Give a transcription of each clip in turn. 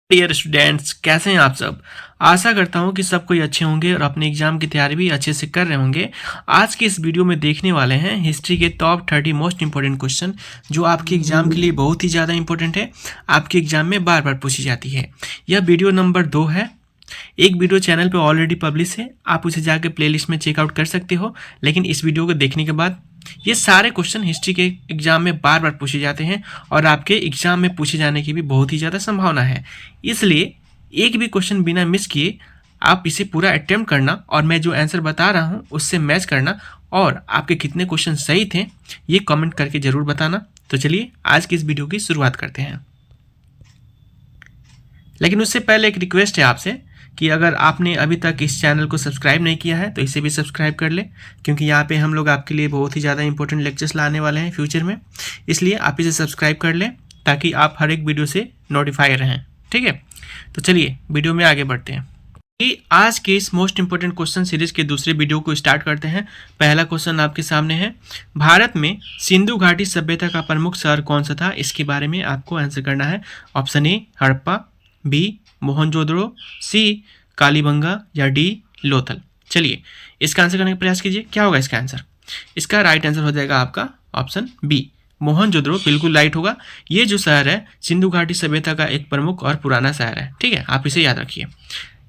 Dear students, कैसे हैं आप सब। आशा करता हूं कि सब कोई अच्छे होंगे और अपने एग्जाम की तैयारी भी अच्छे से कर रहे होंगे। आज के इस वीडियो में देखने वाले हैं हिस्ट्री के टॉप 30 मोस्ट इंपॉर्टेंट क्वेश्चन जो आपके एग्जाम के लिए बहुत ही ज़्यादा इंपॉर्टेंट है, आपके एग्जाम में बार बार पूछी जाती है। यह वीडियो नंबर 2 है। एक वीडियो चैनल पे ऑलरेडी पब्लिश है, आप उसे जाके प्लेलिस्ट में चेकआउट कर सकते हो। लेकिन इस वीडियो को देखने के बाद ये सारे क्वेश्चन हिस्ट्री के एग्जाम में बार बार पूछे जाते हैं और आपके एग्जाम में पूछे जाने की भी बहुत ही ज़्यादा संभावना है। इसलिए एक भी क्वेश्चन बिना मिस किए आप इसे पूरा अटेम्प्ट करना और मैं जो आंसर बता रहा हूँ उससे मैच करना, और आपके कितने क्वेश्चन सही थे ये कमेंट करके ज़रूर बताना। तो चलिए आज की इस वीडियो की शुरुआत करते हैं। लेकिन उससे पहले एक रिक्वेस्ट है आपसे कि अगर आपने अभी तक इस चैनल को सब्सक्राइब नहीं किया है तो इसे भी सब्सक्राइब कर ले, क्योंकि यहाँ पे हम लोग आपके लिए बहुत ही ज़्यादा इंपॉर्टेंट लेक्चर्स लाने वाले हैं फ्यूचर में। इसलिए आप इसे सब्सक्राइब कर लें ताकि आप हर एक वीडियो से नोटिफाई रहें। ठीक है, तो चलिए वीडियो में आगे बढ़ते हैं। कि आज के इस मोस्ट इंपॉर्टेंट क्वेश्चन सीरीज के दूसरे वीडियो को स्टार्ट करते हैं। पहला क्वेश्चन आपके सामने है, भारत में सिंधु घाटी सभ्यता का प्रमुख शहर कौन सा था? इसके बारे में आपको आंसर करना है। Option A Harappa, B Mohenjodaro, C Kalibangan या डी लोथल। चलिए इसका आंसर करने का प्रयास कीजिए। क्या होगा इसका आंसर? इसका राइट आंसर हो जाएगा आपका ऑप्शन बी मोहनजोदड़ो, बिल्कुल राइट होगा। ये जो शहर है सिंधु घाटी सभ्यता का एक प्रमुख और पुराना शहर है। ठीक है, आप इसे याद रखिए।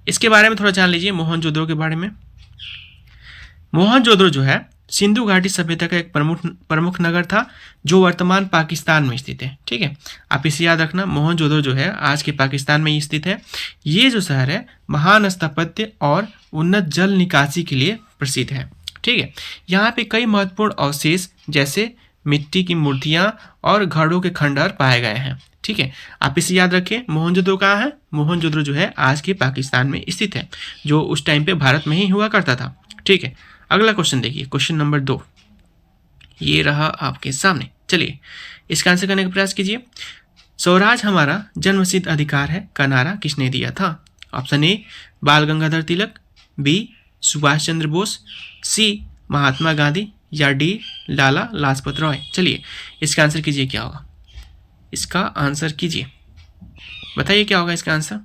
इसके बारे में थोड़ा जान लीजिए मोहनजोदड़ो के बारे में। मोहनजोदड़ो जो है सिंधु घाटी सभ्यता का एक प्रमुख नगर था जो वर्तमान पाकिस्तान में स्थित है। ठीक है, आप इसे याद रखना। मोहनजोदड़ो जो है आज के पाकिस्तान में ही स्थित है। ये जो शहर है महान स्थापत्य और उन्नत जल निकासी के लिए प्रसिद्ध है। ठीक है, यहाँ पे कई महत्वपूर्ण अवशेष जैसे मिट्टी की मूर्तियाँ और घड़ों के खंडहर पाए गए हैं। ठीक है, आप इसे याद रखें। मोहनजोदड़ो कहाँ है? मोहनजोदड़ो जो है आज के पाकिस्तान में स्थित है, जो उस टाइम पे भारत में ही हुआ करता था। ठीक है, अगला क्वेश्चन देखिए, क्वेश्चन नंबर 2 ये रहा आपके सामने। चलिए इसका आंसर करने का प्रयास कीजिए। स्वराज हमारा जन्मसिद्ध अधिकार है का नारा किसने दिया था? ऑप्शन ए बाल गंगाधर तिलक, बी सुभाष चंद्र बोस, सी महात्मा गांधी या डी लाला लाजपत राय। चलिए इसका आंसर कीजिए, क्या होगा इसका आंसर? कीजिए, बताइए क्या होगा इसका आंसर।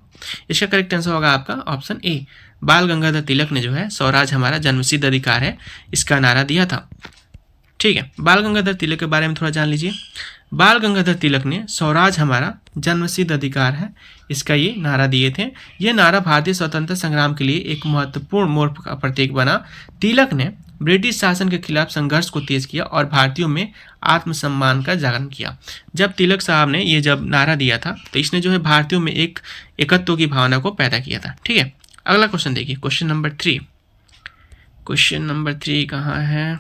इसका करेक्ट आंसर होगा आपका ऑप्शन ए बाल गंगाधर तिलक ने जो है स्वराज हमारा जन्मसिद्ध अधिकार है इसका नारा दिया था। ठीक है, बाल गंगाधर तिलक के बारे में थोड़ा जान लीजिए। बाल गंगाधर तिलक ने स्वराज हमारा जन्मसिद्ध अधिकार है इसका ये नारा दिए थे। ये नारा भारतीय स्वतंत्रता संग्राम के लिए एक महत्वपूर्ण मोड़ का प्रतीक बना। तिलक ने ब्रिटिश शासन के खिलाफ संघर्ष को तेज किया और भारतीयों में आत्मसम्मान का जागरण किया। जब तिलक साहब ने ये जब नारा दिया था तो इसने जो है भारतीयों में एक एकत्व की भावना को पैदा किया था। ठीक है, अगला क्वेश्चन देखिए, क्वेश्चन नंबर 3। क्वेश्चन नंबर 3 कहाँ है?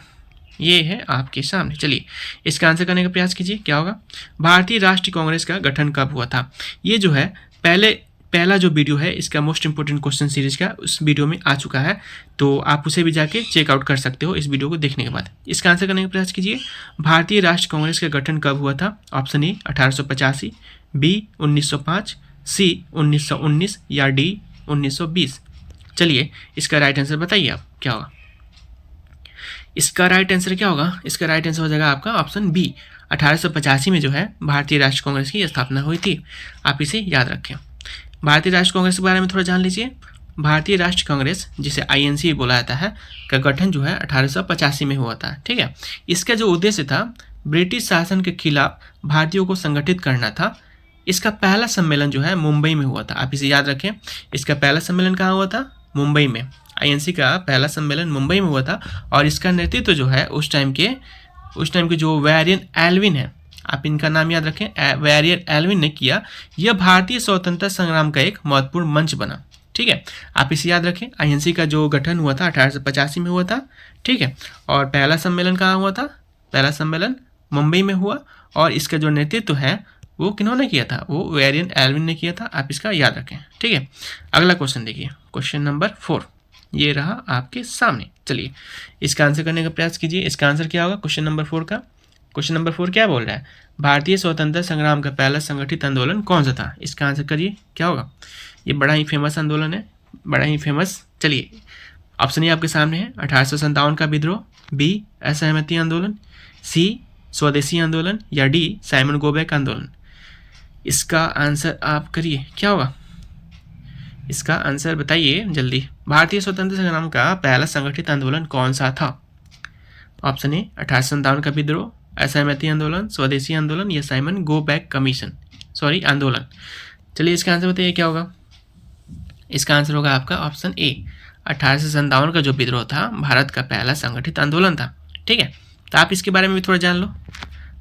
ये है आपके सामने। चलिए इसका आंसर करने का प्रयास कीजिए। क्या होगा? भारतीय राष्ट्रीय कांग्रेस का गठन कब हुआ था? ये जो है पहला जो वीडियो है इसका मोस्ट इंपोर्टेंट क्वेश्चन सीरीज का उस वीडियो में आ चुका है, तो आप उसे भी जाके चेकआउट कर सकते हो इस वीडियो को देखने के बाद। इसका आंसर करने का प्रयास कीजिए। भारतीय राष्ट्रीय कांग्रेस का गठन कब हुआ था? ऑप्शन ए 1885, बी 1905, सी 1919 या डी 1920। चलिए इसका राइट आंसर बताइए आप, क्या होगा इसका राइट आंसर? क्या होगा इसका राइट आंसर? हो जाएगा आपका ऑप्शन बी 1885 में जो है भारतीय राष्ट्रीय कांग्रेस की स्थापना हुई थी। आप इसे याद रखें। भारतीय राष्ट्रीय कांग्रेस के बारे में थोड़ा जान लीजिए। भारतीय राष्ट्रीय कांग्रेस जिसे आईएनसी बोला जाता है का गठन जो है 1885 में हुआ था। ठीक है, इसका जो उद्देश्य था ब्रिटिश शासन के खिलाफ भारतीयों को संगठित करना था। इसका पहला सम्मेलन जो है मुंबई में हुआ था। आप इसे याद रखें, इसका पहला सम्मेलन कहाँ हुआ था? मुंबई में। आईएनसी का पहला सम्मेलन मुंबई में हुआ था और इसका नेतृत्व जो है उस टाइम के जो वेरियन एल्विन है, आप इनका नाम याद रखें, वेरियन एल्विन ने किया। यह भारतीय स्वतंत्रता संग्राम का एक महत्वपूर्ण मंच बना। ठीक है, आप इसे याद रखें। आईएनसी का जो गठन हुआ था 1885 में हुआ था। ठीक है, और पहला सम्मेलन कहाँ हुआ था? पहला सम्मेलन मुंबई में हुआ और इसका जो नेतृत्व है वो किन्होंने किया था? वो वेरियन एल्विन ने किया था। आप इसका याद रखें। ठीक है, अगला क्वेश्चन देखिए, क्वेश्चन नंबर 4 ये रहा आपके सामने। चलिए इसका आंसर करने का प्रयास कीजिए। इसका आंसर क्या होगा क्वेश्चन नंबर 4 का? क्वेश्चन नंबर 4 क्या बोल रहा है? भारतीय स्वतंत्रता संग्राम का पहला संगठित आंदोलन कौन सा था? इसका आंसर करिए, क्या होगा? ये बड़ा ही फेमस आंदोलन है, बड़ा ही फेमस। चलिए ऑप्शन ये आपके सामने है। 1857 का विद्रोह, बी असहमति आंदोलन, सी स्वदेशी आंदोलन या डी साइमन गोबैक आंदोलन। इसका आंसर आप करिए, क्या होगा? इसका आंसर बताइए जल्दी। भारतीय स्वतंत्रता संग्राम का पहला संगठित आंदोलन कौन सा था? ऑप्शन ए 1857 का विद्रोह, असहमति आंदोलन, स्वदेशी आंदोलन या साइमन गो बैक कमीशन आंदोलन। चलिए इसका आंसर बताइए क्या होगा। इसका आंसर होगा आपका ऑप्शन ए 1857 का जो विद्रोह था भारत का पहला संगठित आंदोलन था। ठीक है, तो आप इसके बारे में भी थोड़ा जान लो।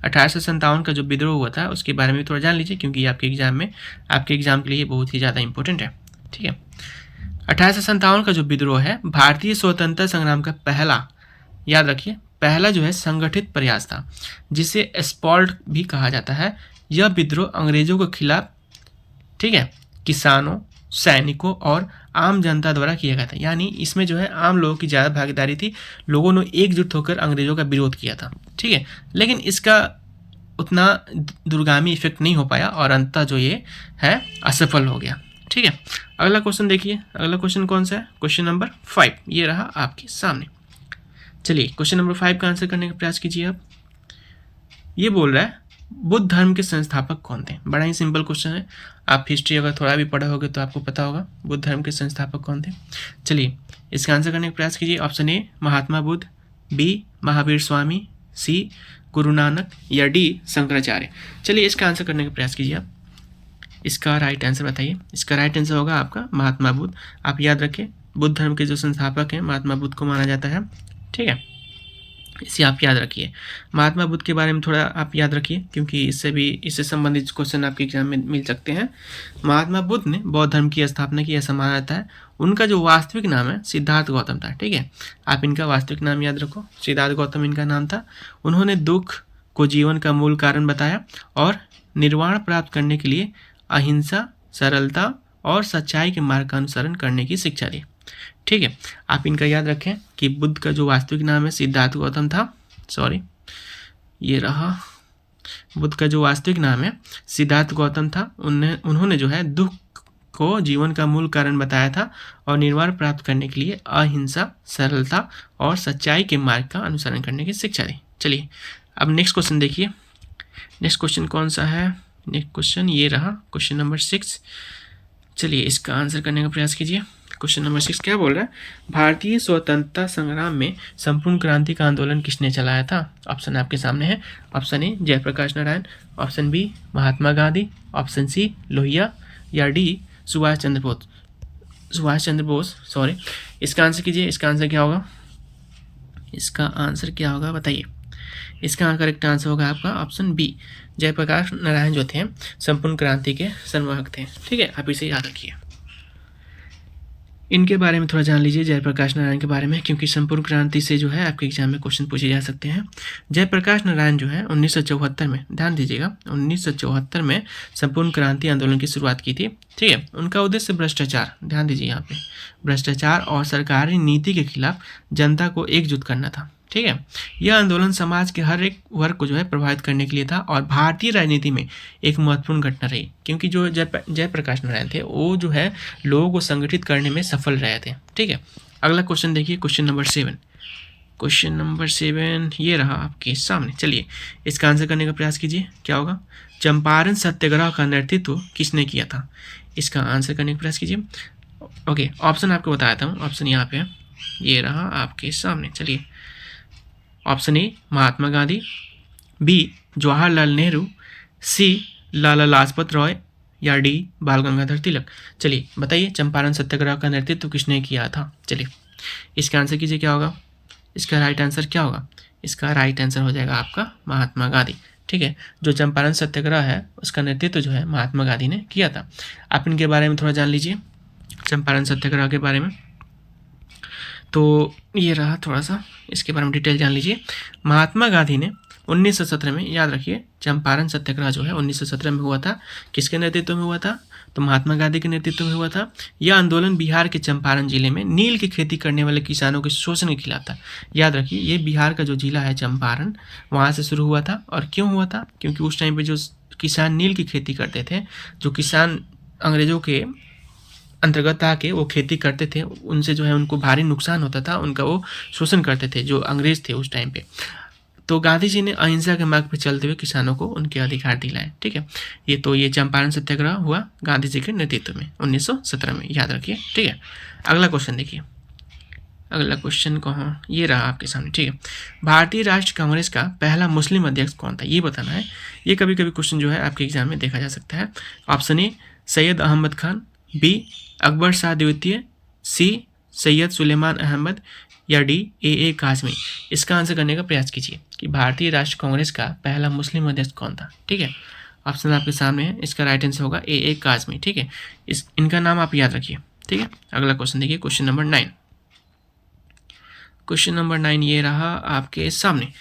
1857 का जो विद्रोह हुआ था उसके बारे में भी थोड़ा जान लीजिए, क्योंकि आपके एग्जाम के लिए बहुत ही ज़्यादा इंपॉर्टेंट है। ठीक है, 1857 का जो विद्रोह है भारतीय स्वतंत्रता संग्राम का पहला, याद रखिए, पहला जो है संगठित प्रयास था, जिसे स्पॉल्ट भी कहा जाता है। यह विद्रोह अंग्रेजों के खिलाफ, ठीक है, किसानों, सैनिकों और आम जनता द्वारा किया गया था। यानी इसमें जो है आम लोगों की ज़्यादा भागीदारी थी, लोगों ने एकजुट होकर अंग्रेजों का विरोध किया था। ठीक है, लेकिन इसका उतना दूरगामी इफेक्ट नहीं हो पाया और अंततः जो ये है असफल हो गया। ठीक है, अगला क्वेश्चन देखिए। अगला क्वेश्चन कौन सा है? क्वेश्चन नंबर 5 ये रहा आपके सामने। चलिए क्वेश्चन नंबर 5 का आंसर करने का प्रयास कीजिए आप। ये बोल रहा है बुद्ध धर्म के संस्थापक कौन थे? बड़ा ही सिंपल क्वेश्चन है, आप हिस्ट्री अगर थोड़ा भी पढ़े होगे तो आपको पता होगा बुद्ध धर्म के संस्थापक कौन थे। चलिए इसका आंसर करने का प्रयास कीजिए। Option A Mahatma Buddha, B Mahavir Swami, C Guru Nanak या डी शंकराचार्य। चलिए इसका आंसर करने का प्रयास कीजिए आप। इसका राइट आंसर बताइए। इसका राइट आंसर होगा आपका महात्मा बुद्ध। आप याद रखें बुद्ध धर्म के जो संस्थापक हैं महात्मा बुद्ध को माना जाता है। ठीक है, इसे आप याद रखिए। महात्मा बुद्ध के बारे में थोड़ा आप याद रखिए, क्योंकि इससे संबंधित क्वेश्चन आपके एग्जाम में मिल सकते हैं। महात्मा बुद्ध ने बौद्ध धर्म की स्थापना की ऐसा माना जाता है। उनका जो वास्तविक नाम है सिद्धार्थ गौतम था। ठीक है, आप इनका वास्तविक नाम याद रखो, सिद्धार्थ गौतम इनका नाम था। उन्होंने दुख को जीवन का मूल कारण बताया और निर्वाण प्राप्त करने के लिए अहिंसा, सरलता और सच्चाई के मार्ग का अनुसरण करने की शिक्षा दी। ठीक है, आप इनका याद रखें कि बुद्ध का जो वास्तविक नाम है सिद्धार्थ गौतम था। ये रहा, बुद्ध का जो वास्तविक नाम है सिद्धार्थ गौतम था। उन्होंने जो है दुख को जीवन का मूल कारण बताया था और निर्वाण प्राप्त करने के लिए अहिंसा, सरलता और सच्चाई के मार्ग का अनुसरण करने की शिक्षा दी। चलिए अब नेक्स्ट क्वेश्चन देखिए। नेक्स्ट क्वेश्चन कौन सा है? नेक्स्ट क्वेश्चन ये रहा, क्वेश्चन नंबर 6। चलिए इसका आंसर करने का प्रयास कीजिए। क्वेश्चन नंबर 6 क्या बोल रहा है? भारतीय स्वतंत्रता संग्राम में संपूर्ण क्रांति का आंदोलन किसने चलाया था? ऑप्शन आपके सामने है। Option A Jayaprakash Narayan, option B Mahatma Gandhi, option C Lohia या डी सुभाष चंद्र बोस इसका आंसर कीजिए। इसका आंसर क्या होगा? इसका आंसर क्या होगा बताइए। इसका करेक्ट आंसर होगा आपका ऑप्शन बी, जयप्रकाश नारायण जो थे संपूर्ण क्रांति के संवाहक थे। ठीक है, आप इसे याद रखिए। इनके बारे में थोड़ा जान लीजिए, जयप्रकाश नारायण के बारे में, क्योंकि संपूर्ण क्रांति से जो है आपके एग्जाम में क्वेश्चन पूछे जा सकते हैं। जयप्रकाश नारायण जो है 1974 में, ध्यान दीजिएगा, 1974 में संपूर्ण क्रांति आंदोलन की शुरुआत की थी। ठीक है, उनका उद्देश्य भ्रष्टाचार, ध्यान दीजिए यहाँ पे, भ्रष्टाचार और सरकारी नीति के खिलाफ जनता को एकजुट करना था। ठीक है, यह आंदोलन समाज के हर एक वर्ग को जो है प्रभावित करने के लिए था और भारतीय राजनीति में एक महत्वपूर्ण घटना रही, क्योंकि जो जयप्रकाश नारायण थे वो जो है लोगों को संगठित करने में सफल रहे थे। ठीक है, अगला क्वेश्चन देखिए, क्वेश्चन नंबर 7। क्वेश्चन नंबर 7 ये रहा आपके सामने। चलिए इसका आंसर करने का प्रयास कीजिए, क्या होगा? चंपारण सत्याग्रह का नेतृत्व किसने किया था? इसका आंसर करने का प्रयास कीजिए। ओके, ऑप्शन आपको बताया था, ऑप्शन यहाँ पे ये रहा आपके सामने। चलिए option A Mahatma Gandhi, B Jawaharlal Nehru, C Lala Lajpat Rai या डी बाल गंगाधर तिलक। चलिए बताइए चंपारण सत्याग्रह का नेतृत्व किसने किया था? चलिए इसका आंसर कीजिए, क्या होगा? इसका राइट आंसर क्या होगा? इसका राइट आंसर हो जाएगा आपका महात्मा गांधी। ठीक है, जो चंपारण सत्याग्रह है उसका नेतृत्व जो है महात्मा गांधी ने किया था। आप इनके बारे में थोड़ा जान लीजिए, चंपारण सत्याग्रह के बारे में। तो ये रहा, थोड़ा सा इसके बारे में डिटेल जान लीजिए। महात्मा गांधी ने 1917 में, याद रखिए, चंपारण सत्याग्रह जो है 1917 में हुआ था। किसके नेतृत्व में हुआ था? तो महात्मा गांधी के नेतृत्व में हुआ था। यह आंदोलन बिहार के चंपारण जिले में नील की खेती करने वाले किसानों के शोषण के खिलाफ था। याद रखिए, ये बिहार का जो जिला है चंपारण, वहाँ से शुरू हुआ था। और क्यों हुआ था? क्योंकि उस टाइम पर जो किसान नील की खेती करते थे, जो किसान अंग्रेजों के अंतर्गत आके वो खेती करते थे, उनसे जो है उनको भारी नुकसान होता था, उनका वो शोषण करते थे जो अंग्रेज थे उस टाइम पे। तो गांधी जी ने अहिंसा के मार्ग पर चलते हुए किसानों को उनके अधिकार दिलाए। ठीक है, ये चंपारण सत्याग्रह हुआ गांधी जी के नेतृत्व में 1917 में, याद रखिए। ठीक है, अगला क्वेश्चन देखिए, अगला क्वेश्चन कहाँ, ये रहा आपके सामने। ठीक है, भारतीय राष्ट्रीय कांग्रेस का पहला मुस्लिम अध्यक्ष कौन था, ये बताना है। ये कभी कभी क्वेश्चन जो है आपके एग्जाम में देखा जा सकता है। Option A Syed Ahmad Khan, B Akbar Shah द्वितीय, सी सैयद सुलेमान अहमद, या डी ए काजमी। इसका आंसर करने का प्रयास कीजिए कि भारतीय राष्ट्रीय कांग्रेस का पहला मुस्लिम अध्यक्ष कौन था। ठीक है, ऑप्शन आपके सामने है, इसका राइट आंसर होगा ए काजमी। ठीक है, इनका नाम आप याद रखिए। ठीक है, अगला क्वेश्चन देखिए, क्वेश्चन नंबर 9। क्वेश्चन नंबर 9 ये रहा आपके सामने,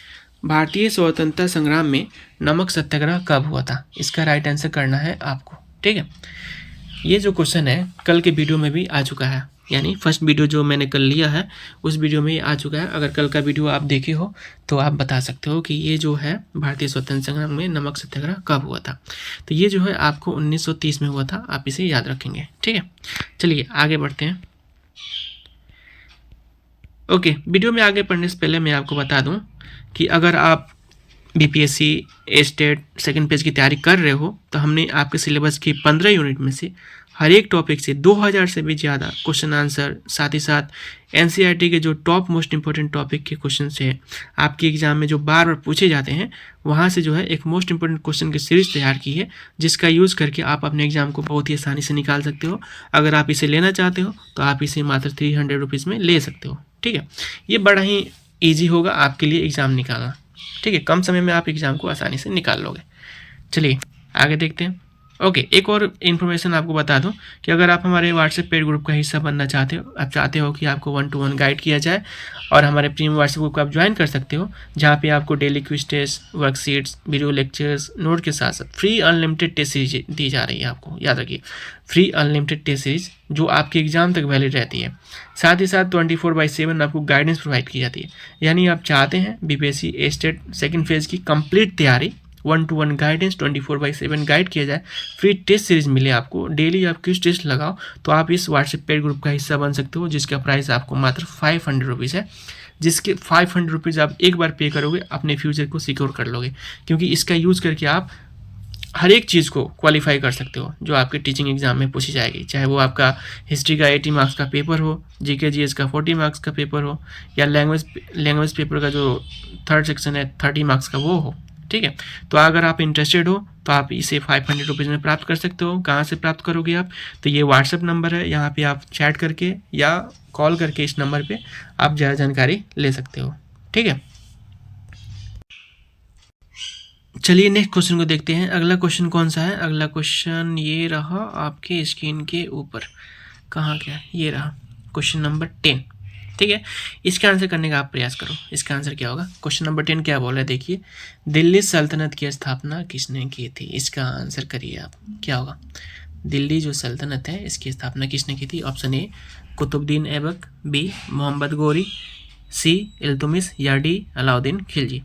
भारतीय स्वतंत्रता संग्राम में नमक सत्याग्रह कब हुआ था, इसका राइट आंसर करना है आपको। ठीक है, ये जो क्वेश्चन है कल के वीडियो में भी आ चुका है, यानी फर्स्ट वीडियो जो मैंने कल लिया है उस वीडियो में ये आ चुका है। अगर कल का वीडियो आप देखे हो तो आप बता सकते हो कि ये जो है भारतीय स्वतंत्रता संग्राम में नमक सत्याग्रह कब हुआ था। तो ये जो है आपको 1930 में हुआ था, आप इसे याद रखेंगे। ठीक है, चलिए आगे बढ़ते हैं। ओके, वीडियो में आगे बढ़ने से पहले मैं आपको बता दूं कि अगर आप बीपीएससी स्टेट सेकंड पेज की तैयारी कर रहे हो तो हमने आपके सिलेबस की 15 यूनिट में से हर एक टॉपिक से 2000 से भी ज़्यादा क्वेश्चन आंसर, साथ ही साथ एनसीईआरटी के जो टॉप मोस्ट इंपॉर्टेंट टॉपिक के क्वेश्चन है आपके एग्जाम में जो बार बार पूछे जाते हैं, वहाँ से जो है एक मोस्ट इंपॉर्टेंट क्वेश्चन की सीरीज तैयार की है, जिसका यूज़ करके आप अपने एग्जाम को बहुत ही आसानी से निकाल सकते हो। अगर आप इसे लेना चाहते हो तो आप इसे मात्र 300 रुपीज़ में ले सकते हो। ठीक है, ये बड़ा ही ईजी होगा आपके लिए एग्ज़ाम निकालना। ठीक है, कम समय में आप एग्ज़ाम को आसानी से निकाल लोगे। चलिए आगे देखते हैं। ओके, एक और इन्फॉर्मेशन आपको बता दूं कि अगर आप हमारे व्हाट्सएप पेड ग्रुप का हिस्सा बनना चाहते हो, आप चाहते हो कि आपको 1-to-1 गाइड किया जाए, और हमारे प्रीमियम व्हाट्सएप ग्रुप को आप ज्वाइन कर सकते हो, जहां पे आपको daily quiz test, worksheets, video lectures, note के साथ साथ फ्री अनलिमिटेड टेस्ट सीरीज दी जा रही है। आपको याद रखिए, फ्री अनलिमिटेड टेस्ट सीरीज जो आपके एग्जाम तक वैलिड रहती है। साथ ही साथ 24/7 आपको गाइडेंस प्रोवाइड की जाती है। यानी आप चाहते हैं बीपीएससी स्टेट सेकंड फेज की कंप्लीट तैयारी, 1-to-1 गाइडेंस, 24/7 गाइड किया जाए, फ्री टेस्ट सीरीज मिले आपको, डेली आप क्विज टेस्ट लगाओ, तो आप इस व्हाट्सएप पेड ग्रुप का हिस्सा बन सकते हो, जिसका प्राइस आपको मात्र 500 रुपीज़ है। जिसके 500 रुपीज़ आप एक बार पे करोगे, अपने फ्यूचर को सिक्योर कर लोगे, क्योंकि इसका यूज़ करके आप हर एक चीज़ को क्वालिफाई कर सकते हो जो आपके टीचिंग एग्जाम में पूछी जाएगी, चाहे वो आपका हिस्ट्री का 80 मार्क्स का पेपर हो, जीके जीएस का 40 मार्क्स का पेपर हो, या लैंग्वेज पेपर का जो 3rd सेक्शन है 30 मार्क्स का वो हो। ठीक है, तो अगर आप इंटरेस्टेड हो तो आप इसे 500 रुपीज़ में प्राप्त कर सकते हो। कहाँ से प्राप्त करोगे आप, तो ये व्हाट्सएप नंबर है, यहाँ पे आप चैट करके या कॉल करके इस नंबर पे आप ज़्यादा जानकारी ले सकते हो। ठीक है, चलिए नेक्स्ट क्वेश्चन को देखते हैं। अगला क्वेश्चन कौन सा है, अगला क्वेश्चन ये रहा आपके स्क्रीन के ऊपर, कहाँ गया, ये रहा क्वेश्चन नंबर 10। ठीक है, इसका आंसर करने का आप प्रयास करो। इसका आंसर क्या होगा, क्वेश्चन नंबर 10 क्या बोल रहा है देखिए, दिल्ली सल्तनत की स्थापना किसने की थी, इसका आंसर करिए आप, क्या होगा। दिल्ली जो सल्तनत है इसकी स्थापना किसने की थी। Option A Qutubuddin Aibak, B Mohammad Ghori, C Iltutmish, या डी अलाउद्दीन खिलजी।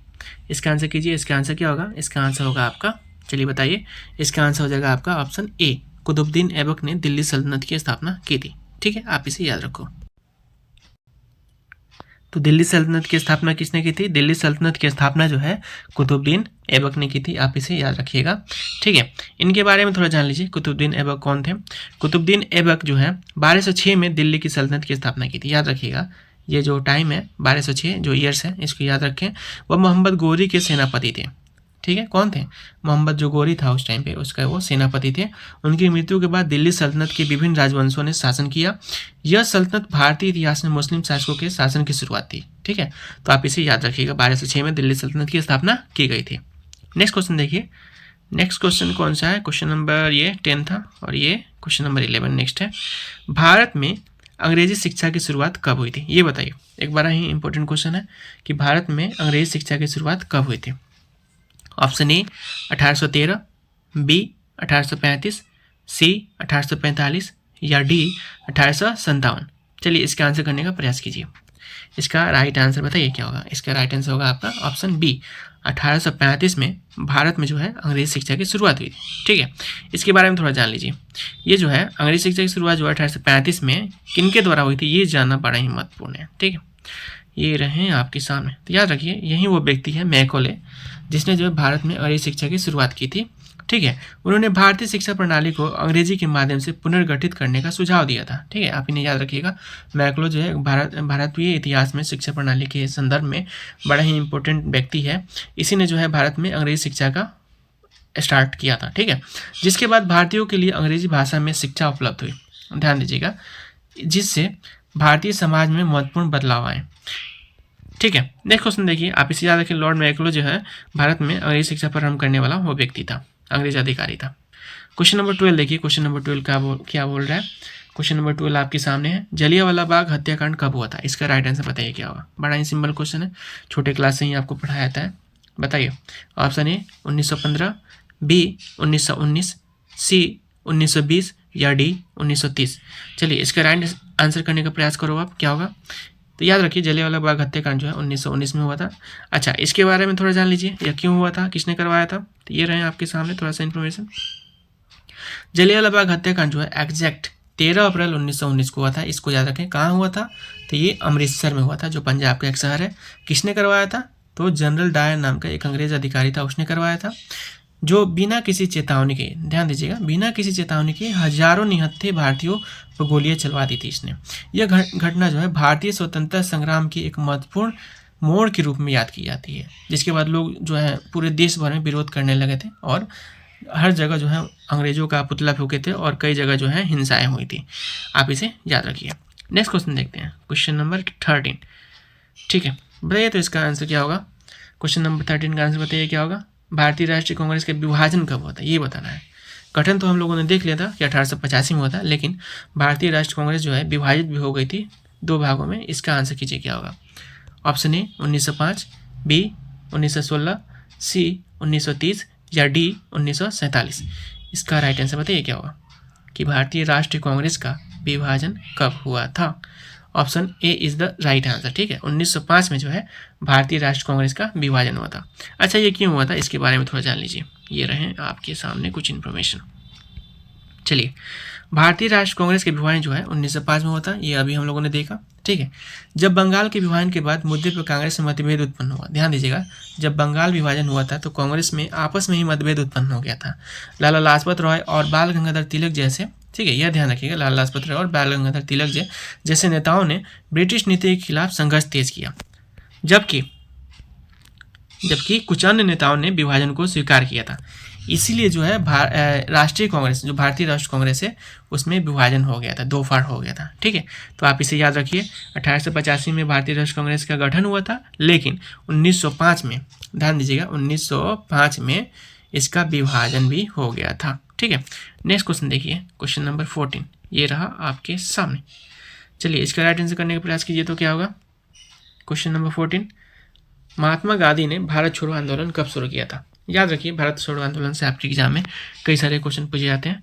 इसका आंसर कीजिए, इसका आंसर क्या होगा, इसका आंसर होगा आपका, चलिए बताइए, इसका आंसर हो जाएगा आपका ऑप्शन ए, कुतुबुद्दीन ऐबक ने दिल्ली सल्तनत की स्थापना की थी। ठीक है, आप इसे याद रखो। तो दिल्ली सल्तनत की स्थापना किसने की थी, दिल्ली सल्तनत की स्थापना जो है कुतुबुद्दीन ऐबक ने की थी, आप इसे याद रखिएगा। ठीक है, इनके बारे में थोड़ा जान लीजिए, कुतुबुद्दीन ऐबक कौन थे। कुतुबुद्दीन ऐबक जो है 1206 में दिल्ली की सल्तनत की स्थापना की थी, याद रखिएगा। ये जो टाइम है 1206 जो ईयर्स है इसको याद रखें। वह मोहम्मद गोरी के सेनापति थे। ठीक है, कौन थे, मोहम्मद जो गोरी था उस टाइम पे उसका वो सेनापति थे। उनकी मृत्यु के बाद दिल्ली सल्तनत के विभिन्न राजवंशों ने शासन किया। यह सल्तनत भारतीय इतिहास में मुस्लिम शासकों के शासन की शुरुआत थी। ठीक है, तो आप इसे याद रखिएगा, 1206 में दिल्ली सल्तनत की स्थापना की गई थी। नेक्स्ट क्वेश्चन देखिए, नेक्स्ट क्वेश्चन कौन सा है, क्वेश्चन नंबर ये 10 था और ये क्वेश्चन नंबर 11 नेक्स्ट है। भारत में अंग्रेजी शिक्षा की शुरुआत कब हुई थी, ये बताइए। एक बड़ा ही इंपॉर्टेंट क्वेश्चन है कि भारत में अंग्रेजी शिक्षा की शुरुआत कब हुई थी। ऑप्शन ए 1813, बी 1835, सी 1845, या डी 1857। चलिए इसका आंसर करने का प्रयास कीजिए। इसका राइट आंसर बताइए क्या होगा। इसका राइट आंसर होगा आपका ऑप्शन बी, 1835 में भारत में जो है अंग्रेजी शिक्षा की शुरुआत हुई थी। ठीक है, इसके बारे में थोड़ा जान लीजिए। ये जो है अंग्रेजी शिक्षा की शुरुआत जो 1835 में किनके द्वारा हुई थी, ये जानना बड़ा ही महत्वपूर्ण है। ठीक है, ये रहे आपके सामने। तो याद रखिए यही वो व्यक्ति है मैकॉले, जिसने जो है भारत में अंग्रेजी शिक्षा की शुरुआत की थी। ठीक है, उन्होंने भारतीय शिक्षा प्रणाली को अंग्रेजी के माध्यम से पुनर्गठित करने का सुझाव दिया था। ठीक है, आप इन्हें याद रखिएगा। मैकॉले जो है भारतीय इतिहास में शिक्षा प्रणाली के संदर्भ में बड़ा ही इंपॉर्टेंट व्यक्ति है। इसी ने जो है भारत में अंग्रेजी शिक्षा का स्टार्ट किया था। ठीक है, जिसके बाद भारतीयों के लिए अंग्रेजी भाषा में शिक्षा उपलब्ध हुई, ध्यान दीजिएगा, जिससे भारतीय समाज में महत्वपूर्ण बदलाव आए। ठीक है, नेक्स्ट क्वेश्चन देखिए, आप इसे याद रखें। लॉर्ड मैकॉले जो है भारत में अंग्रेजी शिक्षा प्रारंभ करने वाला वो व्यक्ति था, अंग्रेज अधिकारी था। क्वेश्चन नंबर 12 देखिए, क्वेश्चन नंबर 12 क्या बोल रहा है। क्वेश्चन नंबर 12 आपके सामने है, जलियांवाला बाग हत्याकांड कब हुआ था? इसका राइट आंसर बताइए क्या होगा। बड़ा ही सिंपल क्वेश्चन है, छोटे क्लास से ही आपको पढ़ाया जाता है। बताइए। ऑप्शन ए 1915, बी 1919, सी 1920 या डी 1930। चलिए इसका राइट आंसर करने का प्रयास करो आप, क्या होगा। तो याद रखिए जलियांवाला बाग हत्याकांड जो है 1919 में हुआ था। अच्छा, इसके बारे में थोड़ा जान लीजिए, यह क्यों हुआ था, किसने करवाया था। तो ये रहे आपके सामने थोड़ा सा इन्फॉर्मेशन। जलियांवाला बाग हत्याकांड जो है एग्जैक्ट 13 अप्रैल 1919 को हुआ था। इसको याद रखें, कहाँ हुआ था, तो ये अमृतसर में हुआ था, जो पंजाब का एक शहर है। किसने करवाया था, तो जनरल डायर नाम का एक अंग्रेज अधिकारी था, उसने करवाया था, जो बिना किसी चेतावनी के, ध्यान दीजिएगा, बिना किसी चेतावनी के हजारों निहत्थे भारतीयों पर गोलियां चलवा दी थी इसने। यह घटना जो है भारतीय स्वतंत्रता संग्राम की एक महत्वपूर्ण मोड़ के रूप में याद की जाती है, जिसके बाद लोग जो है पूरे देश भर में विरोध करने लगे थे और हर जगह जो है अंग्रेजों का पुतला फूके थे और कई जगह जो है हिंसाएं हुई थी। आप इसे याद रखिए। नेक्स्ट क्वेश्चन देखते हैं, क्वेश्चन नंबर 13। ठीक है, बताइए तो इसका आंसर क्या होगा। क्वेश्चन नंबर 13 का आंसर बताइए क्या होगा। भारतीय राष्ट्रीय कांग्रेस का विभाजन कब हुआ था, ये बताना है। गठन तो हम लोगों ने देख लिया था कि 1885 में हुआ था, लेकिन भारतीय राष्ट्रीय कांग्रेस जो है विभाजित भी हो गई थी 2 भागों में। इसका आंसर कीजिए क्या होगा। ऑप्शन ए 1905, बी 1916, सी 1930 या डी 1947। इसका राइट आंसर बताइए क्या होगा कि भारतीय राष्ट्रीय कांग्रेस का विभाजन कब हुआ था। Option A is the right answer. ठीक है, 1905 में जो है भारतीय राष्ट्रीय कांग्रेस का विभाजन हुआ था। अच्छा, ये क्यों हुआ था, इसके बारे में थोड़ा जान लीजिए। ये रहे आपके सामने कुछ इन्फॉर्मेशन। चलिए, भारतीय राष्ट्रीय कांग्रेस के विभाजन जो है 1905 में हुआ था, ये अभी हम लोगों ने देखा। ठीक है, जब बंगाल के विभाजन के बाद मुद्दे पर कांग्रेस में मतभेद उत्पन्न हुआ, ध्यान दीजिएगा, जब बंगाल विभाजन हुआ था तो कांग्रेस में आपस में ही मतभेद उत्पन्न हो गया था। लाला लाजपत राय और बाल गंगाधर तिलक जैसे, ठीक है, यह ध्यान रखिएगा, लाला लाजपत राय और बाल गंगाधर तिलक जैसे नेताओं ने ब्रिटिश नीति के खिलाफ संघर्ष तेज किया, जबकि कुछ अन्य नेताओं ने विभाजन को स्वीकार किया था। इसीलिए जो है राष्ट्रीय कांग्रेस, जो भारतीय राष्ट्रीय कांग्रेस है, उसमें विभाजन हो गया था, 2 फाड़ हो गया था। ठीक है, तो आप इसे याद रखिए। 1885 में भारतीय राष्ट्रीय कांग्रेस का गठन हुआ था, लेकिन 1905 में, ध्यान दीजिएगा, 1905 में इसका विभाजन भी हो गया था। ठीक है, नेक्स्ट क्वेश्चन देखिए, क्वेश्चन नंबर 14, ये रहा आपके सामने। चलिए इसका राइट आंसर करने का प्रयास कीजिए तो क्या होगा। क्वेश्चन नंबर 14, महात्मा गांधी ने भारत छोड़ो आंदोलन कब शुरू किया था। याद रखिए, भारत छोड़ो आंदोलन से आपके एग्जाम में कई सारे क्वेश्चन पूछे जाते हैं।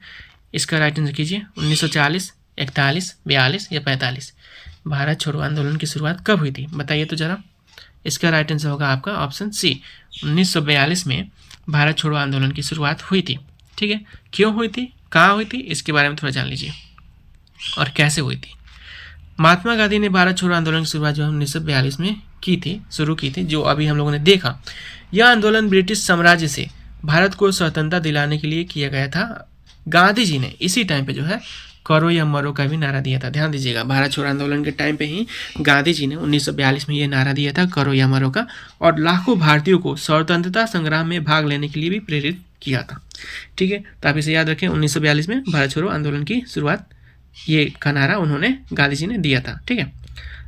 इसका राइट आंसर कीजिए। 1940, 41, 42 या 45। भारत छोड़ो आंदोलन की शुरुआत कब हुई थी, बताइए तो जरा। इसका राइट आंसर होगा आपका ऑप्शन सी, 1942 में भारत छोड़ो आंदोलन की शुरुआत हुई थी। ठीक है, क्यों हुई थी, कहाँ हुई थी, इसके बारे में थोड़ा जान लीजिए और कैसे हुई थी। महात्मा गांधी ने भारत छोड़ो आंदोलन की शुरुआत जो 1942 में शुरू की थी, जो अभी हम लोगों ने देखा। यह आंदोलन ब्रिटिश साम्राज्य से भारत को स्वतंत्रता दिलाने के लिए किया गया था। गांधी जी ने इसी टाइम पे जो है करो या मरो का भी नारा दिया था। ध्यान दीजिएगा, भारत छोड़ो आंदोलन के टाइम पे ही गांधी जी ने 1942 में ये नारा दिया था, करो या मरो का, और लाखों भारतीयों को स्वतंत्रता संग्राम में भाग लेने के लिए भी प्रेरित किया था। ठीक है, तो आप इसे याद रखें, 1942 में भारत छोड़ो आंदोलन की शुरुआत, ये का नारा उन्होंने, गांधी जी ने दिया था। ठीक है,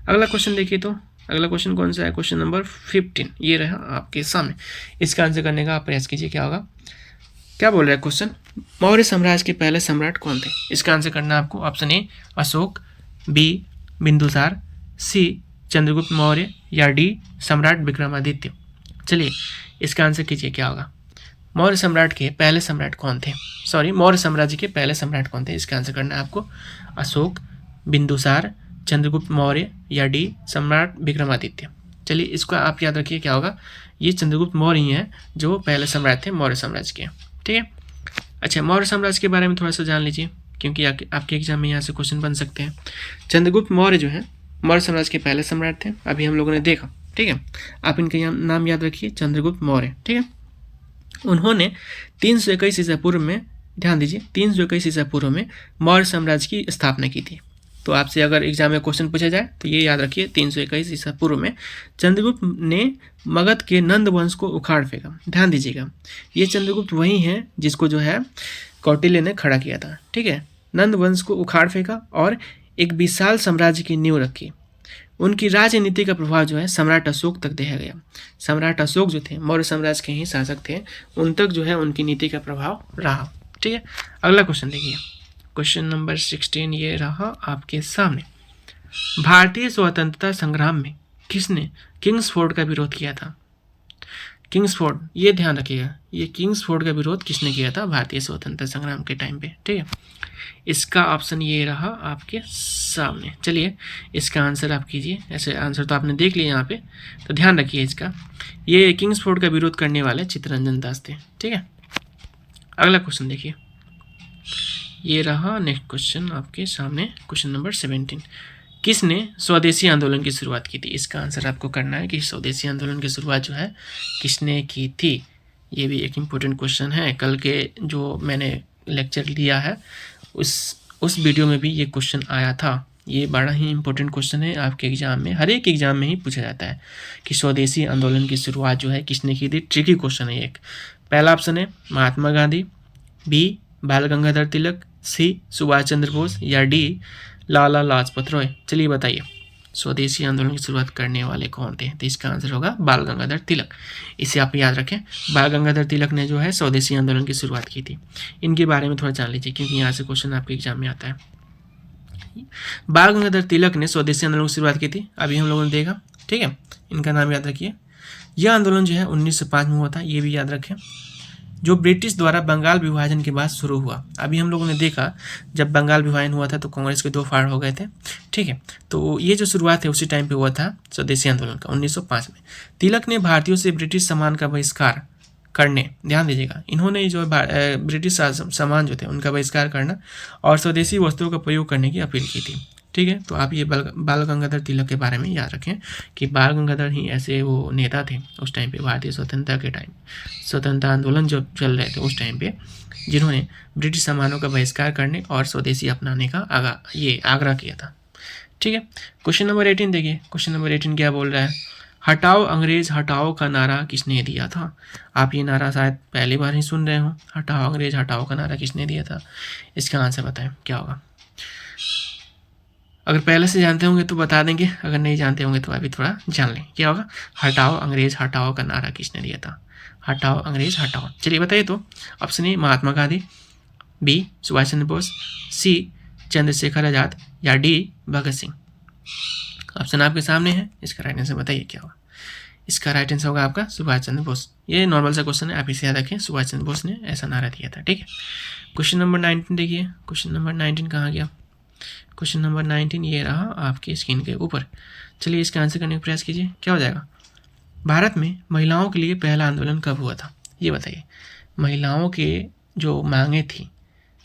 अगला क्वेश्चन देखिए, तो अगला क्वेश्चन कौन सा है, क्वेश्चन नंबर 15, ये रहा आपके सामने। इसका आंसर करने का आप प्रयास कीजिए क्या होगा। क्या बोल रहा है क्वेश्चन, मौर्य साम्राज्य के पहले सम्राट कौन थे। इसका आंसर करना आपको। Option A Ashok, B Bindusar, C Chandragupta Maurya या डी सम्राट विक्रमादित्य। चलिए इसका आंसर कीजिए क्या होगा। मौर्य सम्राट के पहले सम्राट कौन थे, मौर्य साम्राज्य के पहले सम्राट कौन थे। इसका आंसर करना है आपको। अशोक, बिंदुसार, चंद्रगुप्त मौर्य या डी सम्राट विक्रमादित्य। चलिए इसको आप याद रखिए क्या होगा। ये चंद्रगुप्त मौर्य ही हैं जो पहले सम्राट थे मौर्य साम्राज्य के। ठीक है, अच्छा, मौर्य साम्राज्य के बारे में थोड़ा सा जान लीजिए, क्योंकि आपके एग्जाम में यहाँ से क्वेश्चन बन सकते हैं। चंद्रगुप्त मौर्य जो है मौर्य साम्राज्य के पहले सम्राट थे, अभी हम लोगों ने देखा। ठीक है, आप इनके नाम याद रखिए, चंद्रगुप्त मौर्य। ठीक है, उन्होंने 321 ईसा पूर्व में, ध्यान दीजिए, 321 ईसा पूर्व में मौर्य साम्राज्य की स्थापना की थी। तो आपसे अगर एग्जाम में क्वेश्चन पूछा जाए तो ये याद रखिए, 321 ईसा पूर्व में चंद्रगुप्त ने मगध के नंद वंश को उखाड़ फेंका। ध्यान दीजिएगा, ये चंद्रगुप्त वही है जिसको जो है कौटिल्य ने खड़ा किया था। ठीक है, नंद वंश को उखाड़ फेंका और एक विशाल साम्राज्य की नींव रखी। उनकी राजनीति का प्रभाव जो है सम्राट अशोक तक देखा गया। सम्राट अशोक जो थे, मौर्य साम्राज्य के ही शासक थे, उन तक जो है उनकी नीति का प्रभाव रहा। ठीक है, अगला क्वेश्चन देखिए, क्वेश्चन नंबर 16 ये रहा आपके सामने। भारतीय स्वतंत्रता संग्राम में किसने किंग्सफोर्ड का विरोध किया था? किंग्सफोर्ड, ये ध्यान रखिएगा, ये किंग्सफोर्ड का विरोध किसने किया था भारतीय स्वतंत्रता संग्राम के टाइम पे? ठीक है, इसका ऑप्शन ये रहा आपके सामने। चलिए इसका आंसर आप कीजिए, ऐसे आंसर तो आपने देख लिया यहाँ पे, तो ध्यान रखिए इसका, ये किंग्सफोर्ड का विरोध करने वाले चित्तरंजन दास थे। ठीक है, अगला क्वेश्चन देखिए, ये रहा नेक्स्ट क्वेश्चन आपके सामने, क्वेश्चन नंबर 17। किसने स्वदेशी आंदोलन की शुरुआत की थी? इसका आंसर आपको करना है कि स्वदेशी आंदोलन की शुरुआत जो है किसने की थी। ये भी एक इम्पोर्टेंट क्वेश्चन है, कल के जो मैंने लेक्चर लिया है उस वीडियो में भी ये क्वेश्चन आया था। ये बड़ा ही इंपॉर्टेंट क्वेश्चन है, आपके एग्जाम में, हर एक एग्जाम में ही पूछा जाता है कि स्वदेशी आंदोलन की शुरुआत जो है किसने की थी। ट्रिकी क्वेश्चन है एक। पहला ऑप्शन है महात्मा गांधी, बी बाल गंगाधर तिलक, सी सुभाष चंद्र बोस, या डी लाला लाजपत राय। चलिए बताइए, स्वदेशी आंदोलन की शुरुआत करने वाले कौन थे? तो इसका आंसर होगा बाल गंगाधर तिलक। इसे आप याद रखें, बाल गंगाधर तिलक ने जो है स्वदेशी आंदोलन की शुरुआत की थी। इनके बारे में थोड़ा जान लीजिए क्योंकि यहाँ से क्वेश्चन आपके एग्जाम में आता है। बाल गंगाधर तिलक ने स्वदेशी आंदोलन की शुरुआत की थी, अभी हम लोगों ने देखा। ठीक है, इनका नाम याद रखिए। यह आंदोलन जो है 1905 में हुआ था, ये भी याद रखें, जो ब्रिटिश द्वारा बंगाल विभाजन के बाद शुरू हुआ। अभी हम लोगों ने देखा जब बंगाल विभाजन हुआ था तो कांग्रेस के 2 फाड़ हो गए थे। ठीक है, तो ये जो शुरुआत है उसी टाइम पे हुआ था स्वदेशी आंदोलन का, 1905 में। तिलक ने भारतीयों से ब्रिटिश सामान का बहिष्कार करने, ध्यान दीजिएगा, इन्होंने जो ब्रिटिश सामान जो थे उनका बहिष्कार करना और स्वदेशी वस्तुओं का प्रयोग करने की अपील की थी। ठीक है, तो आप ये बाल गंगाधर तिलक के बारे में याद रखें कि बाल गंगाधर ही ऐसे वो नेता थे उस टाइम पे, भारतीय स्वतंत्रता के टाइम, स्वतंत्रता आंदोलन जब चल रहे थे उस टाइम पे, जिन्होंने ब्रिटिश सामानों का बहिष्कार करने और स्वदेशी अपनाने का आग्रह किया था। ठीक है, क्वेश्चन नंबर 18 देखिए, क्वेश्चन नंबर 18 क्या बोल रहा है? हटाओ अंग्रेज हटाओ का नारा किसने दिया था? आप ये नारा शायद पहली बार ही सुन रहे हो, हटाओ अंग्रेज हटाओ का नारा किसने दिया था? इसका आंसर बताएं क्या होगा। अगर पहले से जानते होंगे तो बता देंगे, अगर नहीं जानते होंगे तो अभी थोड़ा जान लें क्या होगा। हटाओ अंग्रेज हटाओ का नारा किसने दिया था? हटाओ अंग्रेज हटाओ। चलिए बताइए तो। Option A Mahatma Gandhi, B Subhash Chandra Bose, C Chandrashekhar Azad, या डी भगत सिंह। ऑप्शन आपके सामने है, इसका राइट आंसर बताइए क्या होगा। इसका राइट आंसर होगा आपका सुभाष चंद्र बोस। ये नॉर्मल सा क्वेश्चन है, आप इसे याद रखें, सुभाष चंद्र बोस ने ऐसा नारा दिया था। ठीक है, क्वेश्चन नंबर 19 देखिए, क्वेश्चन नंबर 19 कहाँ गया? क्वेश्चन नंबर 19 ये रहा आपकी स्क्रीन के ऊपर। चलिए इसका आंसर करने का प्रयास कीजिए, क्या हो जाएगा? भारत में महिलाओं के लिए पहला आंदोलन कब हुआ था? ये बताइए, महिलाओं के जो मांगे थी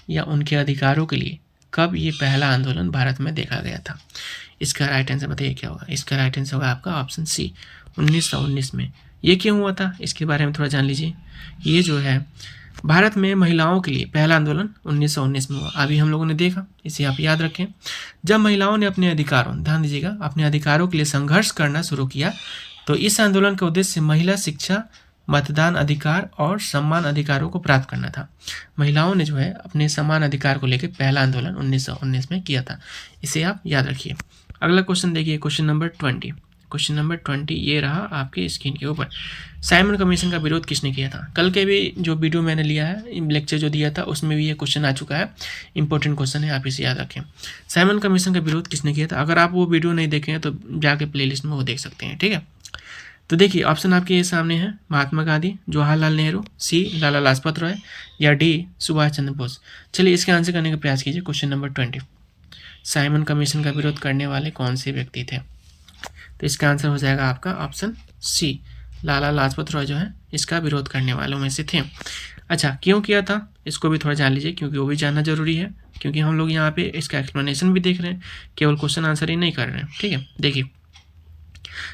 या उनके अधिकारों के लिए कब ये पहला आंदोलन भारत में देखा गया था? इसका राइट आंसर बताइए क्या होगा। इसका राइट आंसर होगा आपका ऑप्शन सी, 1919 में। ये क्यों हुआ था इसके बारे में थोड़ा जान लीजिए। ये जो है भारत में महिलाओं के लिए पहला आंदोलन 1919 में हुआ, अभी हम लोगों ने देखा, इसे आप याद रखें। जब महिलाओं ने अपने अधिकारों, ध्यान दीजिएगा, अपने अधिकारों के लिए संघर्ष करना शुरू किया तो इस आंदोलन का उद्देश्य महिला शिक्षा, मतदान अधिकार और समान अधिकारों को प्राप्त करना था। महिलाओं ने जो है अपने समान अधिकार को लेकर पहला आंदोलन 1919 में किया था, इसे आप याद रखिए। अगला क्वेश्चन देखिए, क्वेश्चन नंबर 20। क्वेश्चन नंबर 20 ये रहा आपके स्क्रीन के ऊपर। साइमन कमीशन का विरोध किसने किया था? कल के भी जो वीडियो मैंने लिया है, लेक्चर जो दिया था, उसमें भी ये क्वेश्चन आ चुका है, इंपॉर्टेंट क्वेश्चन है, आप इसे याद रखें। साइमन कमीशन का विरोध किसने किया था? अगर आप वो वीडियो नहीं देखें तो जाके प्लेलिस्ट में वो देख सकते हैं। ठीक है, तो देखिए ऑप्शन आपके ये सामने है, महात्मा गांधी, जवाहरलाल नेहरू, सी लाला लाजपत राय, या डी सुभाष चंद्र बोस। चलिए इसका आंसर करने का प्रयास कीजिए। क्वेश्चन नंबर 20, साइमन कमीशन का विरोध करने वाले कौन से व्यक्ति थे? तो इसका आंसर हो जाएगा आपका ऑप्शन सी, लाला लाजपत राय जो है इसका विरोध करने वालों में से थे। अच्छा, क्यों किया था इसको भी थोड़ा जान लीजिए क्योंकि वो भी जानना जरूरी है। क्योंकि हम लोग यहाँ पे इसका एक्सप्लेनेशन भी देख रहे हैं, केवल क्वेश्चन आंसर ही नहीं कर रहे हैं। ठीक है, देखिए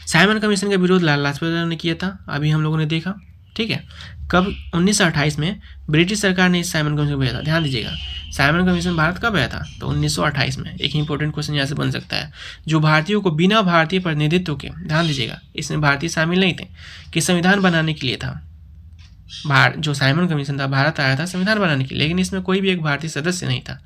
साइमन कमीशन का विरोध लाला लाजपत राय ने किया था, अभी हम लोगों ने देखा। ठीक है, कब? 1928 में ब्रिटिश सरकार ने इस साइमन कमीशन को भेजा था। ध्यान दीजिएगा, साइमन कमीशन भारत कब आया था? तो 1928 में। एक इंपॉर्टेंट क्वेश्चन यहाँ से बन सकता है, जो भारतीयों को बिना भारतीय प्रतिनिधित्व के, ध्यान दीजिएगा इसमें भारतीय शामिल नहीं थे, कि संविधान बनाने के लिए था। जो साइमन कमीशन था भारत आया था संविधान बनाने के लिए, लेकिन इसमें कोई भी एक भारतीय सदस्य नहीं था,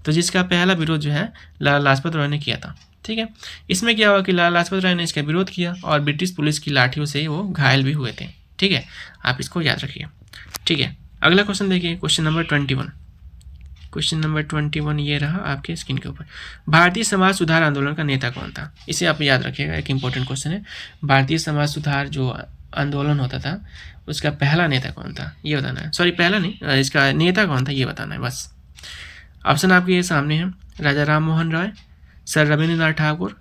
तो जिसका पहला विरोध जो है लाला लाजपत राय ने किया था। ठीक है, इसमें क्या हुआ कि लाला लाजपत राय ने इसका विरोध किया और ब्रिटिश पुलिस की लाठियों से वो घायल भी हुए थे। ठीक है, आप इसको याद रखिए। ठीक है, अगला क्वेश्चन देखिए, क्वेश्चन नंबर 21। क्वेश्चन नंबर 21 ये रहा आपके स्क्रीन के ऊपर। भारतीय समाज सुधार आंदोलन का नेता कौन था? इसे आप याद रखिएगा, एक इंपॉर्टेंट क्वेश्चन है। भारतीय समाज सुधार जो आंदोलन होता था उसका पहला नेता कौन था ये बताना है। सॉरी, पहला नहीं, इसका नेता कौन था ये बताना है बस। ऑप्शन आपके ये सामने है, Raja Ram Mohan Roy, sir Rabindranath Thakur,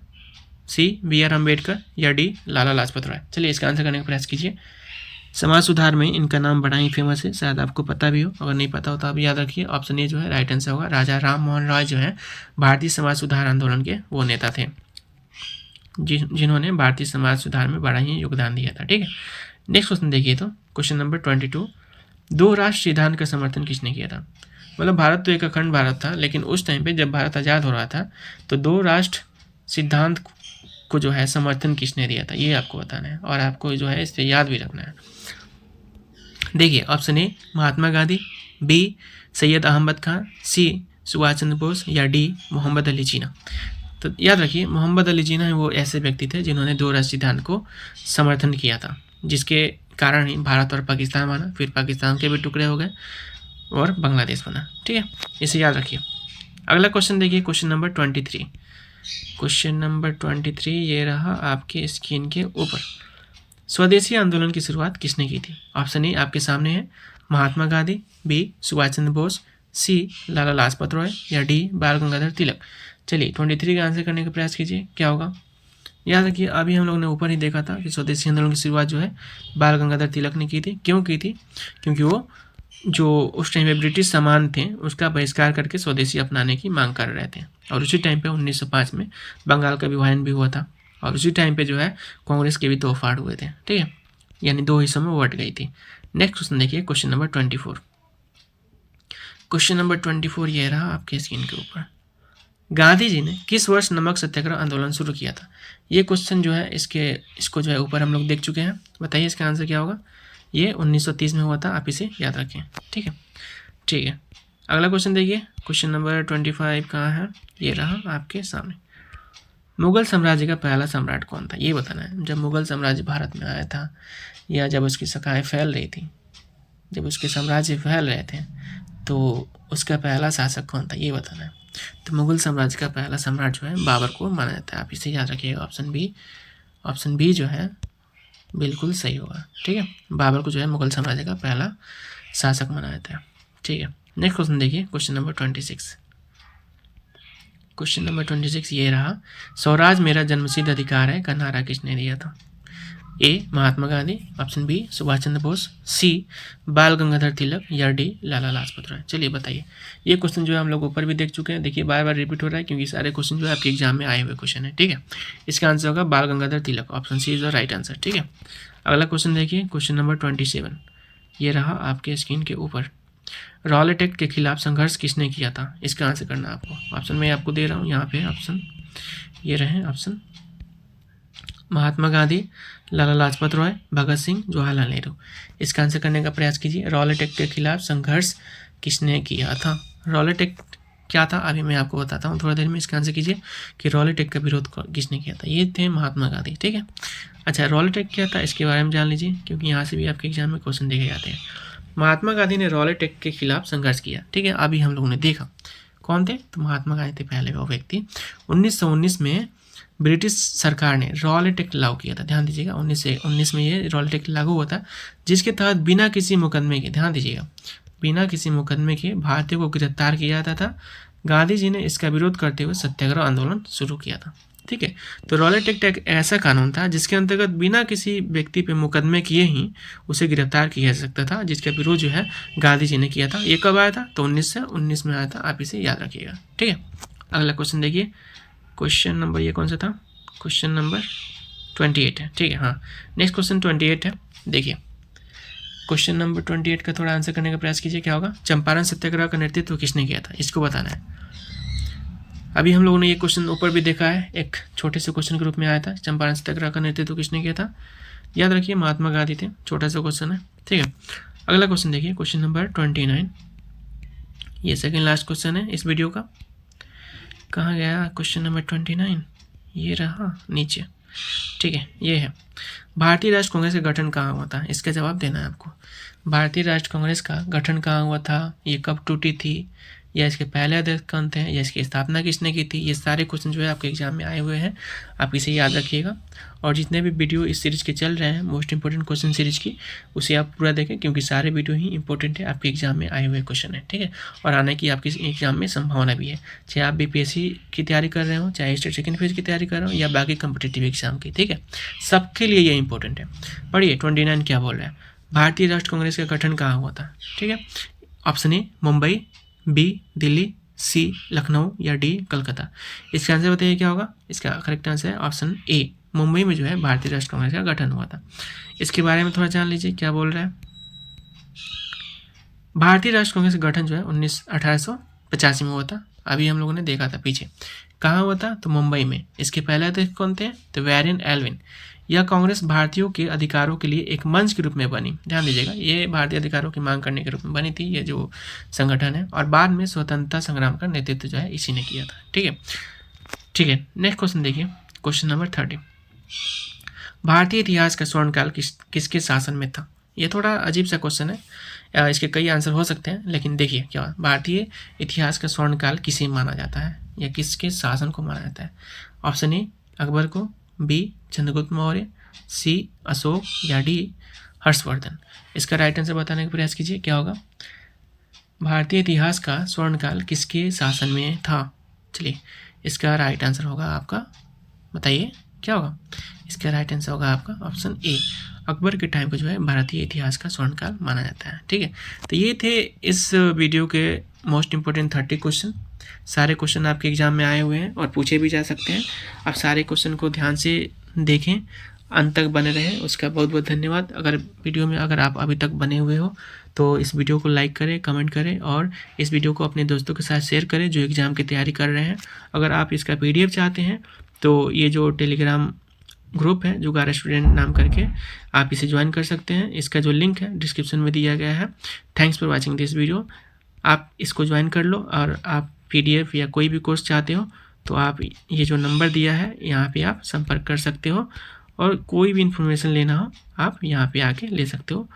C B R Ambedkar, या डी लाला लाजपत राय। चलिए इसका आंसर करने का प्रयास कीजिए। समाज सुधार में इनका नाम बड़ा ही फेमस है, शायद आपको पता भी हो, अगर नहीं पता हो तो आप याद रखिए। ऑप्शन ए जो है राइट आंसर होगा। राजा राम मोहन राय जो है भारतीय समाज सुधार आंदोलन के वो नेता थे, जिन्होंने भारतीय समाज सुधार में बड़ा ही योगदान दिया था। ठीक है, नेक्स्ट क्वेश्चन देखिए, तो क्वेश्चन नंबर 22, दो राष्ट्र सिद्धांत का समर्थन किसने किया था? मतलब भारत तो एक अखंड भारत था, लेकिन उस टाइम पे जब भारत आज़ाद हो रहा था तो दो राष्ट्र सिद्धांत को जो है समर्थन किसने दिया था ये आपको बताना है, और आपको जो है इसे याद भी रखना है। देखिए option A Mahatma Gandhi, B Syed Ahmad Khan, C Subhash Chandra Bose, या डी मोहम्मद अली जिन्ना। तो याद रखिए मोहम्मद अली जिन्ना वो ऐसे व्यक्ति थे जिन्होंने दो राष्ट्र सिद्धांत को समर्थन किया था, जिसके कारण ही भारत और पाकिस्तान बना, फिर पाकिस्तान के भी टुकड़े हो गए और बांग्लादेश बना। ठीक है, इसे याद रखिए। अगला क्वेश्चन देखिए, क्वेश्चन नंबर 23। क्वेश्चन नंबर 23 ये रहा आपके स्क्रीन के ऊपर। स्वदेशी आंदोलन की शुरुआत किसने की थी? ऑप्शन ए आपके सामने है, महात्मा गांधी, बी सुभाष चंद्र बोस, सी लाला लाजपत राय, या डी बाल गंगाधर तिलक। चलिए 23 का आंसर करने का प्रयास कीजिए, क्या होगा? याद रखिए अभी हम लोग ने ऊपर ही देखा था कि स्वदेशी आंदोलन की शुरुआत जो है बाल गंगाधर तिलक ने की थी। क्यों की थी? क्योंकि वो जो उस टाइम पे ब्रिटिश सामान थे उसका बहिष्कार करके स्वदेशी अपनाने की मांग कर रहे थे, और उसी टाइम पे 1905 में बंगाल का विभाजन भी हुआ था, और उसी टाइम पे जो है कांग्रेस के भी दो फाड़ हुए थे। ठीक है, यानी दो हिस्सों में बट गई थी। नेक्स्ट क्वेश्चन देखिए, क्वेश्चन नंबर 24। क्वेश्चन नंबर 24 ये रहा आपके स्क्रीन के ऊपर। गांधी जी ने किस वर्ष नमक सत्याग्रह आंदोलन शुरू किया था? ये क्वेश्चन जो है इसको जो है ऊपर हम लोग देख चुके हैं। बताइए इसका आंसर क्या होगा? ये 1930 में हुआ था, आप इसे याद रखें। ठीक है, ठीक है। अगला क्वेश्चन देखिए, क्वेश्चन नंबर 25 कहाँ है? ये रहा आपके सामने। मुगल साम्राज्य का पहला सम्राट कौन था ये बताना है। जब मुगल साम्राज्य भारत में आया था, या जब उसकी शाखाएं फैल रही थी, जब उसके साम्राज्य फैल रहे थे, तो उसका पहला शासक कौन था ये बताना है। तो मुगल साम्राज्य का पहला सम्राट जो है बाबर को माना जाता है, आप इसे याद रखिएगा। ऑप्शन बी जो है बिल्कुल सही होगा। ठीक है, बाबर को जो है मुगल साम्राज्य का पहला शासक माना जाता है। ठीक है, नेक्स्ट क्वेश्चन देखिए, क्वेश्चन नंबर 26। क्वेश्चन नंबर 26 ये रहा, स्वराज मेरा जन्मसिद्ध अधिकार है का नारा किसने दिया था? ए महात्मा गांधी, ऑप्शन बी सुभाष चंद्र बोस, सी बाल गंगाधर तिलक, या डी लाला लाजपत राय। चलिए बताइए। ये क्वेश्चन जो है हम लोग ऊपर भी देख चुके हैं, देखिए बार बार रिपीट हो रहा है क्योंकि सारे क्वेश्चन जो है आपके एग्जाम में आए हुए क्वेश्चन है। ठीक है, इसका आंसर होगा Bal Gangadhar Tilak, option C is the right answer. ठीक है, अगला क्वेश्चन देखिए, क्वेश्चन नंबर 27 ये रहा आपके स्क्रीन के ऊपर। रॉलेट एक्ट के खिलाफ संघर्ष किसने किया था? इसका आंसर करना आपको। ऑप्शन मैं आपको दे रहा हूँ यहाँ पे, ऑप्शन ये रहे ऑप्शन महात्मा गांधी, लाला लाजपत राय, भगत सिंह, जवाहरलाल नेहरू। इसका आंसर करने का प्रयास कीजिए। रॉलेट एक्ट के खिलाफ संघर्ष किसने किया था? रॉलेट एक्ट क्या था अभी मैं आपको बताता हूँ थोड़ा देर में। इसका आंसर कीजिए कि रॉलेट एक्ट का विरोध किसने किया था। ये थे महात्मा गांधी। ठीक है, अच्छा रॉलेट एक्ट क्या था इसके बारे में जान लीजिए, क्योंकि यहाँ से भी आपके एग्जाम में क्वेश्चन देखे जाते हैं। महात्मा गांधी ने रॉलेट एक्ट के खिलाफ संघर्ष किया। ठीक है, अभी हम लोगों ने देखा कौन थे, तो महात्मा गांधी थे पहले वो व्यक्ति। 1919 में ब्रिटिश सरकार ने रॉलेट एक्ट लागू किया था। ध्यान दीजिएगा, 1919 में ये रॉलेट एक्ट लागू हुआ था, जिसके तहत बिना किसी मुकदमे के, ध्यान दीजिएगा, बिना किसी मुकदमे के भारतीयों को गिरफ्तार किया जाता था। गांधी जी ने इसका विरोध करते हुए सत्याग्रह आंदोलन शुरू किया था। ठीक है। तो रॉलेट एक्ट एक ऐसा कानून था जिसके अंतर्गत बिना किसी व्यक्ति पे मुकदमे किए ही उसे गिरफ्तार किया जा सकता था, जिसका विरोध जो है गांधी जी ने किया था। ये कब आया था? तो 1919 में आया था। आप इसे याद रखिएगा, ठीक है। अगला क्वेश्चन देखिए, क्वेश्चन नंबर ये कौन सा था? क्वेश्चन नंबर 28 है, ठीक है। हाँ, नेक्स्ट क्वेश्चन 28 है। देखिए क्वेश्चन नंबर 28 का थोड़ा आंसर करने का प्रयास कीजिए। क्या होगा? चंपारण सत्याग्रह का नेतृत्व किसने किया था, इसको बताना है। अभी हम लोगों ने ये क्वेश्चन ऊपर भी देखा है, एक छोटे से क्वेश्चन के रूप में आया था। चंपारण सत्याग्रह का नेतृत्व किसने किया था? याद रखिए, महात्मा गांधी थे। छोटा सा क्वेश्चन है, ठीक है। अगला क्वेश्चन देखिए, क्वेश्चन नंबर 29। ये सेकेंड लास्ट क्वेश्चन है इस वीडियो का। कहाँ गया क्वेश्चन नंबर 29? ये रहा नीचे, ठीक है। ये है, भारतीय राष्ट्र कांग्रेस का गठन कहाँ हुआ था? इसका जवाब देना है आपको। भारतीय राष्ट्र कांग्रेस का गठन कहाँ हुआ था, ये कब टूटी थी, या इसके पहले अध्यक्ष कौन थे, या इसकी स्थापना किसने की थी? ये सारे क्वेश्चन जो है आपके एग्जाम में आए हुए हैं, आप इसे याद रखिएगा। और जितने भी वीडियो इस सीरीज के चल रहे हैं, मोस्ट इंपॉर्टेंट क्वेश्चन सीरीज की, उसे आप पूरा देखें, क्योंकि सारे वीडियो ही इंपॉर्टेंट है, आपके एग्जाम में आए हुए क्वेश्चन है, ठीक है। और आने की आपकी एग्जाम में संभावना भी है, चाहे आप बीपीएससी की तैयारी कर रहे हो, चाहे स्टेट सेकेंड फेज की तैयारी कर रहे हो, या बाकी कम्पिटेटिव एग्जाम की, ठीक है। सबके लिए ये इंपॉर्टेंट है। पढ़िए 29 क्या बोल रहा है। भारतीय राष्ट्र कांग्रेस का गठन कहाँ हुआ था, ठीक है। Option A Mumbai, B Delhi, C Lucknow, या डी कलकत्ता। इसका आंसर बताइए क्या होगा? इसका करेक्ट आंसर है ऑप्शन ए, मुंबई में जो है भारतीय राष्ट्र कांग्रेस का गठन हुआ था। इसके बारे में थोड़ा जान लीजिए क्या बोल रहा है। भारतीय राष्ट्र कांग्रेस का गठन जो है 1885 में हुआ था। अभी हम लोगों ने देखा था पीछे। कहाँ हुआ था? तो मुंबई में। इसके पहले अध्यक्ष कौन थे? तो वैरियन एल्विन। यह कांग्रेस भारतीयों के अधिकारों के लिए एक मंच के रूप में बनी। ध्यान दीजिएगा, ये भारतीय अधिकारों की मांग करने के रूप में बनी थी ये जो संगठन है। और बाद में स्वतंत्रता संग्राम का नेतृत्व जो है इसी ने किया था, ठीक है। ठीक है, नेक्स्ट क्वेश्चन देखिए, क्वेश्चन नंबर 30। भारतीय इतिहास का स्वर्णकाल किसके शासन में था? ये थोड़ा अजीब सा क्वेश्चन है, इसके कई आंसर हो सकते हैं, लेकिन देखिए क्या भारतीय इतिहास का स्वर्णकाल किसे माना जाता है, या किसके शासन को माना जाता है? ऑप्शन ए अकबर को, बी चंद्रगुप्त मौर्य, सी अशोक, या डी हर्षवर्धन। इसका राइट आंसर बताने का प्रयास कीजिए क्या होगा। भारतीय इतिहास का स्वर्णकाल किसके शासन में था? चलिए, इसका राइट आंसर होगा आपका, बताइए क्या होगा। इसका राइट आंसर होगा आपका ऑप्शन ए, अकबर के टाइम को जो है भारतीय इतिहास का स्वर्णकाल माना जाता है, ठीक है। तो ये थे इस वीडियो के मोस्ट इंपोर्टेंट 30 क्वेश्चन। सारे क्वेश्चन आपके एग्जाम में आए हुए हैं और पूछे भी जा सकते हैं। आप सारे क्वेश्चन को ध्यान से देखें, अंत तक बने रहें, उसका बहुत बहुत धन्यवाद। अगर वीडियो में अगर आप अभी तक बने हुए हो तो इस वीडियो को लाइक करें, कमेंट करें, और इस वीडियो को अपने दोस्तों के साथ शेयर करें जो एग्ज़ाम की तैयारी कर रहे हैं। अगर आप इसका PDF चाहते हैं तो ये जो टेलीग्राम ग्रुप है जुगाड़ स्टूडेंट नाम करके, आप इसे ज्वाइन कर सकते हैं। इसका जो लिंक है डिस्क्रिप्शन में दिया गया है। Thanks for watching this video. आप इसको ज्वाइन कर लो, और आप PDF या कोई भी कोर्स चाहते हो तो आप ये जो नंबर दिया है यहाँ पे आप संपर्क कर सकते हो, और कोई भी इन्फॉर्मेशन लेना हो आप यहाँ पे आके ले सकते हो।